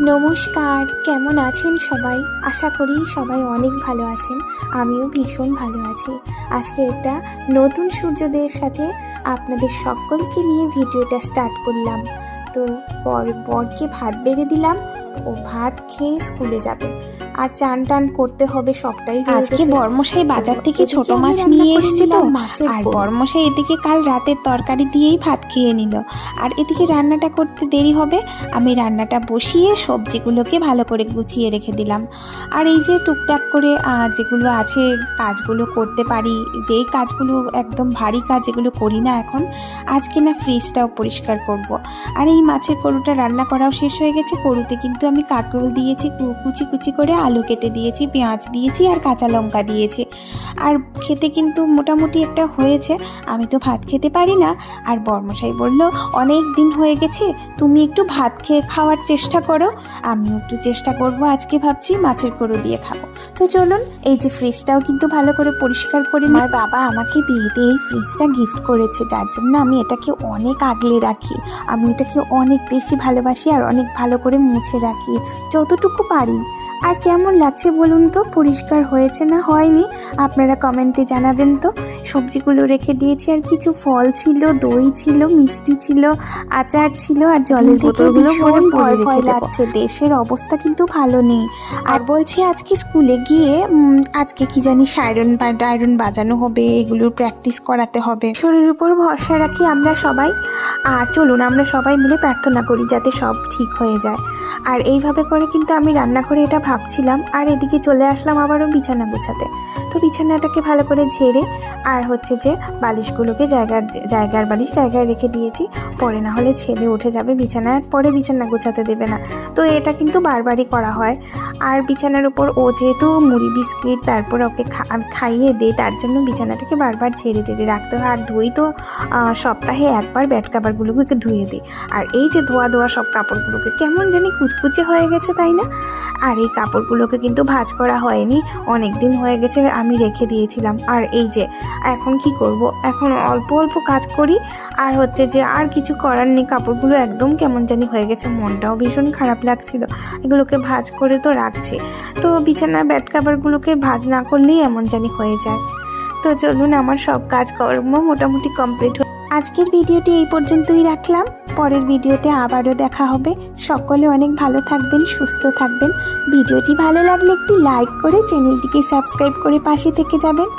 নমস্কার, কেমন আছেন সবাই? আশা করি সবাই অনেক ভালো আছেন। আমিও ভীষণ ভালো আছি। আজকে একটা নতুন সূর্যোদয়ের সাথে আপনাদের সকলকে নিয়ে ভিডিওটা স্টার্ট করলাম। তো বরকে ভাত বেড়ে দিলাম, ও ভাত খেয়ে স্কুলে যাবে, আর চান টান করতে হবে, সবটাই আজকে বরমশাই বাজার থেকে ছোট মাছ নিয়ে এসেছে তো, আর বরমশাই এদিকে কাল রাতের তরকারি দিয়েই ভাত খেয়ে নিল। আর এদিকে রান্নাটা করতে দেরি হবে, আমি রান্নাটা বসিয়ে সবজিগুলোকে ভালো করে গুছিয়ে রেখে দিলাম। আর এই যে টুকটাক করে যেগুলো আছে কাজগুলো করতে পারি, যেই কাজগুলো একদম ভারী কাজ যেগুলো করি না এখন, আজকে না ফ্রিজটাও পরিষ্কার করব। আর এই মাছের করুটা রান্না করাও শেষ হয়ে গেছে। করুতে কিন্তু আমি কাঁকরোল দিয়েছি, কুচি কুচি করে আলু কেটে দিয়েছি, পেঁয়াজ দিয়েছি আর কাঁচা লঙ্কা দিয়েছি। আর খেতে কিন্তু মোটামুটি একটা হয়েছে। আমি তো ভাত খেতে পারি না, আর বরমশাই বলল অনেক দিন হয়ে গেছে, তুমি একটু ভাত খাওয়ার চেষ্টা করো। আমিও একটু চেষ্টা করব, আজকে ভাবছি মাছের করু দিয়ে খাবো। তো চলুন, এই যে ফ্রিজটাও কিন্তু ভালো করে পরিষ্কার করে নিই। আমার বাবা আমাকে বিয়েতে এই ফ্রিজটা গিফট করেছে, যার জন্য আমি এটাকে অনেক আগলে রাখি। আমি এটাকে অনেক বেশি ভালোবাসি আর অনেক ভালো করে মুছে রাখি যতটুকু পারি। আর কেমন লাগছে বলুন তো, পরিষ্কার হয়েছে না হয়নি আপনারা কমেন্টে জানাবেন তো। সবজিগুলো রেখে দিয়েছি, আর কিছু ফল ছিল, দই ছিল, মিষ্টি ছিল, আচার ছিল, আর জলের বোতলগুলো ভয় লাগছে। দেশের অবস্থা কিন্তু ভালো নেই। আর বলছি আজকে স্কুলে গিয়ে আজকে কি জানি আয়রন বাজানো হবে, এগুলোর প্র্যাকটিস করাতে হবে। শরীরের উপর ভরসা রাখি আমরা সবাই। আর চলুন আমরা সবাই মিলে প্রার্থনা করি যাতে সব ঠিক হয়ে যায়। আর এইভাবে করে কিন্তু আমি রান্না করে এটা ভাবছিলাম, আর এদিকে চলে আসলাম আবারও বিছানা গোছাতে। তো বিছানাটাকে ভালো করে ঝেড়ে আর হচ্ছে যে বালিশগুলোকে জায়গার বালিশ জায়গায় রেখে দিয়েছি, পরে না হলে ছেলে উঠে যাবে বিছানায়, পরে বিছানা গোছাতে দেবে না। তো এটা কিন্তু বারবারই করা হয়। আর বিছানার উপর ও যেহেতু মুড়ি বিস্কিট তারপর ওকে খাইয়ে দেয়, তার জন্য বিছানাটাকে বারবার ঝেড়ে রাখতে হয়। আর ধুই তো সপ্তাহে একবার ব্যাড কাপড়গুলোকে ধুয়ে দিই। আর এই যে ধোয়া সব কাপড়গুলোকে কেমন জানি কুচকুচে হয়ে গেছে, তাই না? আর এই কাপড়গুলোকে কিন্তু ভাঁজ করা হয়নি, অনেক দিন হয়ে গেছে আমি রেখে দিয়েছিলাম। আর এই যে এখন কি করব, এখন অল্প অল্প কাজ করি, আর হচ্ছে যে আর কিছু করার নেই। কাপড়গুলো একদম কেমন জানি হয়ে গেছে, মনটাও ভীষণ খারাপ লাগছিল। এগুলোকে ভাঁজ করে তো রাখছি, তো বিছানার ব্যাড কাপড়গুলোকে ভাঁজ না করলেই এমন জানি হয়ে যায়। তো চলুন, আমার সব কাজকর্ম মোটামুটি কমপ্লিট। আজকের ভিডিওটি এই পর্যন্তই রাখলাম, পরের ভিডিওতে আবারও দেখা হবে। সকলে অনেক ভালো থাকবেন, সুস্থ থাকবেন। ভিডিওটি ভালো লাগলে একটি লাইক করে চ্যানেলটিকে সাবস্ক্রাইব করে পাশে থেকে যাবেন।